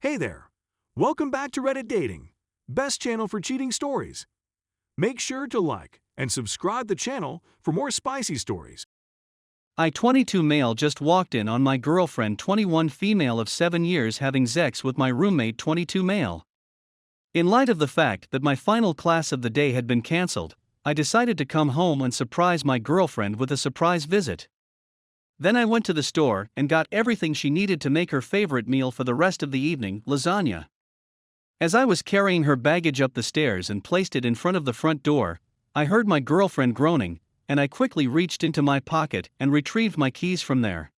Hey there! Welcome back to Reddit Dating, best channel for cheating stories. Make sure to like and subscribe the channel for more spicy stories. I 22 male just walked in on my girlfriend 21 female of 7 years having sex with my roommate 22 male. In light of the fact that my final class of the day had been cancelled, I decided to come home and surprise my girlfriend with a surprise visit. Then I went to the store and got everything she needed to make her favorite meal for the rest of the evening, lasagna. As I was carrying her baggage up the stairs and placed it in front of the front door, I heard my girlfriend groaning, and I quickly reached into my pocket and retrieved my keys from there.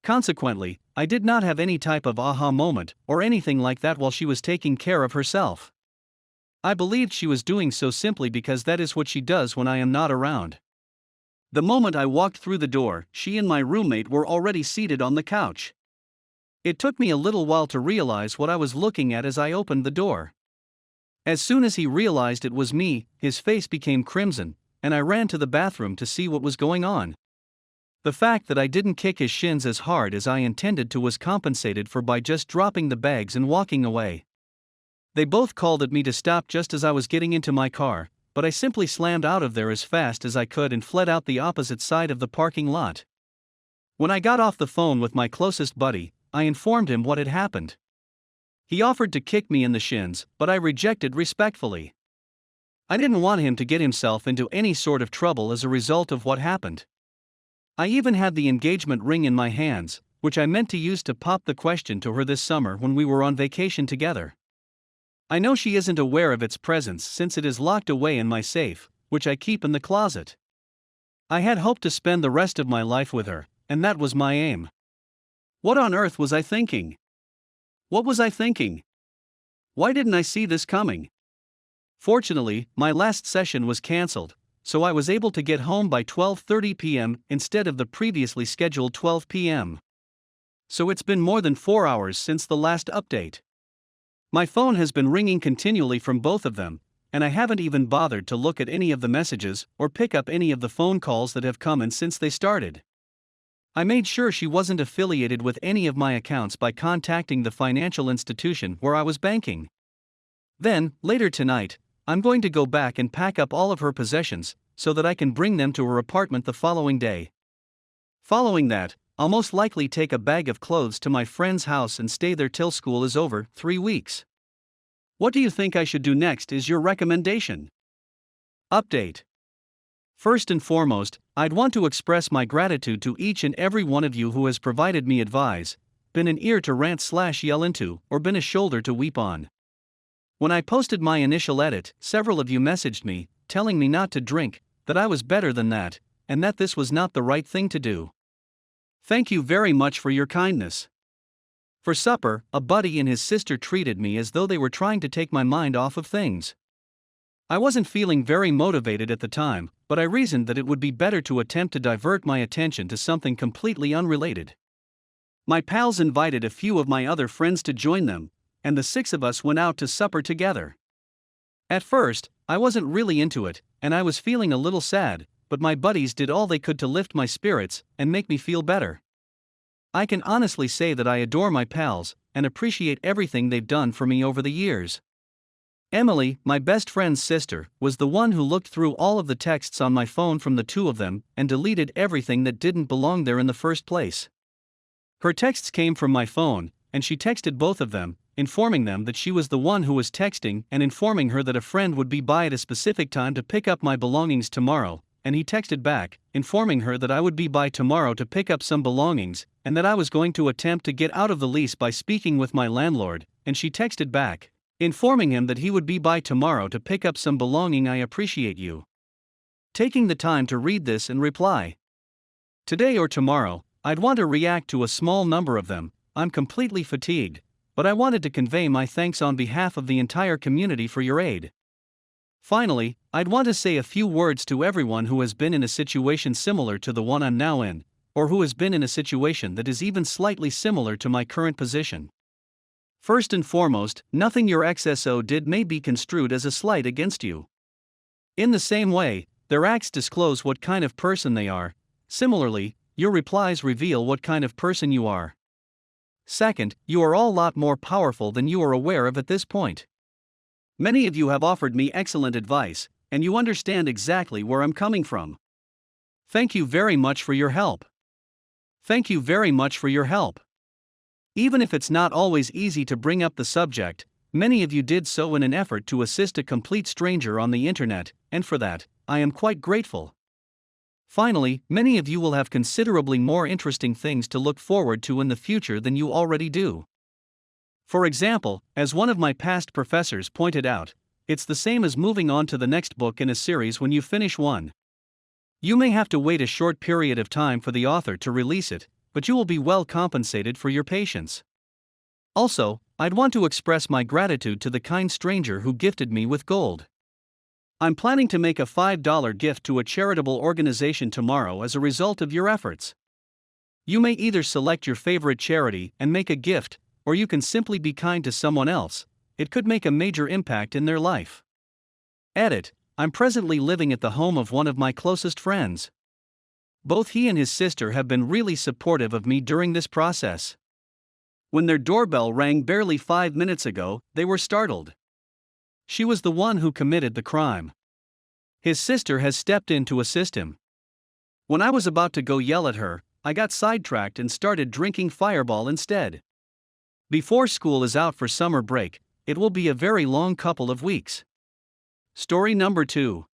Consequently, I did not have any type of aha moment or anything like that while she was taking care of herself. I believed she was doing so simply because that is what she does when I am not around. The moment I walked through the door, she and my roommate were already seated on the couch. It took me a little while to realize what I was looking at as I opened the door. As soon as he realized it was me, his face became crimson, and I ran to the bathroom to see what was going on. The fact that I didn't kick his shins as hard as I intended to was compensated for by just dropping the bags and walking away. They both called at me to stop just as I was getting into my car, but I simply slammed out of there as fast as I could and fled out the opposite side of the parking lot. When I got off the phone with my closest buddy, I informed him what had happened. He offered to kick me in the shins, but I rejected respectfully. I didn't want him to get himself into any sort of trouble as a result of what happened. I even had the engagement ring in my hands, which I meant to use to pop the question to her this summer when we were on vacation together. I know she isn't aware of its presence since it is locked away in my safe, which I keep in the closet. I had hoped to spend the rest of my life with her, and that was my aim. What on earth was I thinking? What was I thinking? Why didn't I see this coming? Fortunately, my last session was cancelled, so I was able to get home by 12:30 p.m. instead of the previously scheduled 12 p.m. So it's been more than 4 hours since the last update. My phone has been ringing continually from both of them, and I haven't even bothered to look at any of the messages or pick up any of the phone calls that have come in since they started. I made sure she wasn't affiliated with any of my accounts by contacting the financial institution where I was banking. Then, later tonight, I'm going to go back and pack up all of her possessions so that I can bring them to her apartment the following day. Following that, I'll most likely take a bag of clothes to my friend's house and stay there till school is over, 3 weeks. What do you think I should do next is your recommendation. Update. First and foremost, I'd want to express my gratitude to each and every one of you who has provided me advice, been an ear to rant/yell into, or been a shoulder to weep on. When I posted my initial edit, several of you messaged me, telling me not to drink, that I was better than that, and that this was not the right thing to do. Thank you very much for your kindness. For supper, a buddy and his sister treated me as though they were trying to take my mind off of things. I wasn't feeling very motivated at the time, but I reasoned that it would be better to attempt to divert my attention to something completely unrelated. My pals invited a few of my other friends to join them, and the 6 of us went out to supper together. At first, I wasn't really into it, and I was feeling a little sad, but my buddies did all they could to lift my spirits and make me feel better. I can honestly say that I adore my pals and appreciate everything they've done for me over the years. Emily, my best friend's sister, was the one who looked through all of the texts on my phone from the 2 of them and deleted everything that didn't belong there in the first place. Her texts came from my phone, and she texted both of them, informing them that she was the one who was texting and informing her that a friend would be by at a specific time to pick up my belongings tomorrow, and he texted back, informing her that I would be by tomorrow to pick up some belongings, and that I was going to attempt to get out of the lease by speaking with my landlord, and she texted back, informing him that he would be by tomorrow to pick up some belonging. I appreciate you taking the time to read this and reply. Today or tomorrow, I'd want to react to a small number of them. I'm completely fatigued, but I wanted to convey my thanks on behalf of the entire community for your aid. Finally, I'd want to say a few words to everyone who has been in a situation similar to the one I'm now in, or who has been in a situation that is even slightly similar to my current position. First and foremost, nothing your XSO did may be construed as a slight against you. In the same way, their acts disclose what kind of person they are. Similarly, your replies reveal what kind of person you are. Second, you are all a lot more powerful than you are aware of at this point. Many of you have offered me excellent advice, and you understand exactly where I'm coming from. Thank you very much for your help. Thank you very much for your help. Even if it's not always easy to bring up the subject, many of you did so in an effort to assist a complete stranger on the internet, and for that, I am quite grateful. Finally, many of you will have considerably more interesting things to look forward to in the future than you already do. For example, as one of my past professors pointed out, it's the same as moving on to the next book in a series when you finish one. You may have to wait a short period of time for the author to release it, but you will be well compensated for your patience. Also, I'd want to express my gratitude to the kind stranger who gifted me with gold. I'm planning to make a $5 gift to a charitable organization tomorrow as a result of your efforts. You may either select your favorite charity and make a gift, or you can simply be kind to someone else. It could make a major impact in their life. Edit: I'm presently living at the home of one of my closest friends. Both he and his sister have been really supportive of me during this process. When their doorbell rang barely 5 minutes ago, they were startled. She was the one who committed the crime. His sister has stepped in to assist him. When I was about to go yell at her, I got sidetracked and started drinking Fireball instead. Before school is out for summer break, it will be a very long couple of weeks. Story number 2.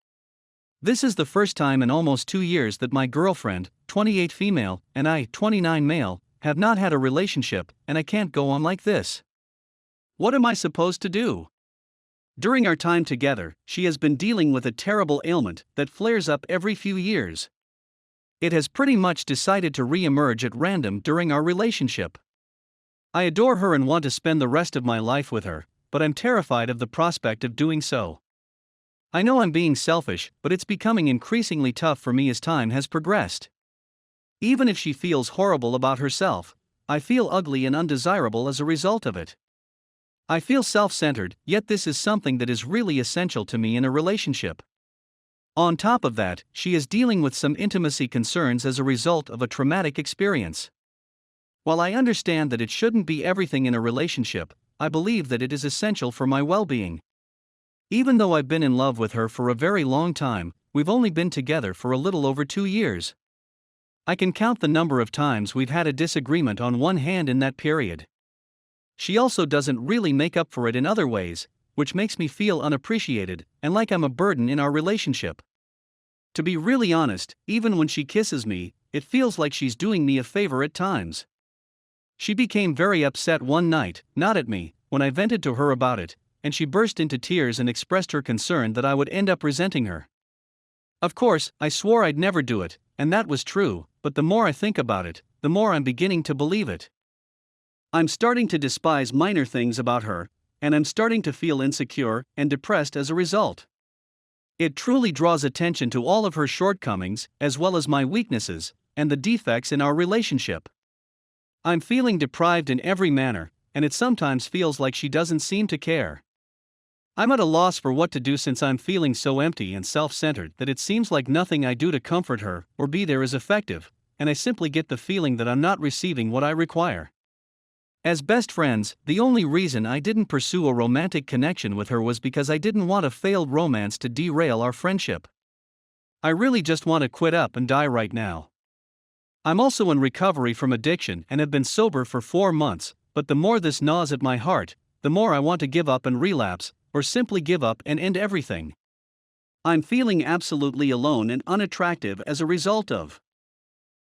This is the first time in almost 2 years that my girlfriend, 28 female, and I, 29 male, have not had a relationship, and I can't go on like this. What am I supposed to do? During our time together, she has been dealing with a terrible ailment that flares up every few years. It has pretty much decided to re-emerge at random during our relationship. I adore her and want to spend the rest of my life with her, but I'm terrified of the prospect of doing so. I know I'm being selfish, but it's becoming increasingly tough for me as time has progressed. Even if she feels horrible about herself, I feel ugly and undesirable as a result of it. I feel self-centered, yet this is something that is really essential to me in a relationship. On top of that, she is dealing with some intimacy concerns as a result of a traumatic experience. While I understand that it shouldn't be everything in a relationship, I believe that it is essential for my well-being. Even though I've been in love with her for a very long time, we've only been together for a little over 2 years. I can count the number of times we've had a disagreement on one hand in that period. She also doesn't really make up for it in other ways, which makes me feel unappreciated and like I'm a burden in our relationship. To be really honest, even when she kisses me, it feels like she's doing me a favor at times. She became very upset one night, not at me, when I vented to her about it, and she burst into tears and expressed her concern that I would end up resenting her. Of course, I swore I'd never do it, and that was true, but the more I think about it, the more I'm beginning to believe it. I'm starting to despise minor things about her, and I'm starting to feel insecure and depressed as a result. It truly draws attention to all of her shortcomings, as well as my weaknesses, and the defects in our relationship. I'm feeling deprived in every manner, and it sometimes feels like she doesn't seem to care. I'm at a loss for what to do since I'm feeling so empty and self-centered that it seems like nothing I do to comfort her or be there is effective, and I simply get the feeling that I'm not receiving what I require. As best friends, the only reason I didn't pursue a romantic connection with her was because I didn't want a failed romance to derail our friendship. I really just want to quit up and die right now. I'm also in recovery from addiction and have been sober for 4 months, but the more this gnaws at my heart, the more I want to give up and relapse, or simply give up and end everything. I'm feeling absolutely alone and unattractive as a result of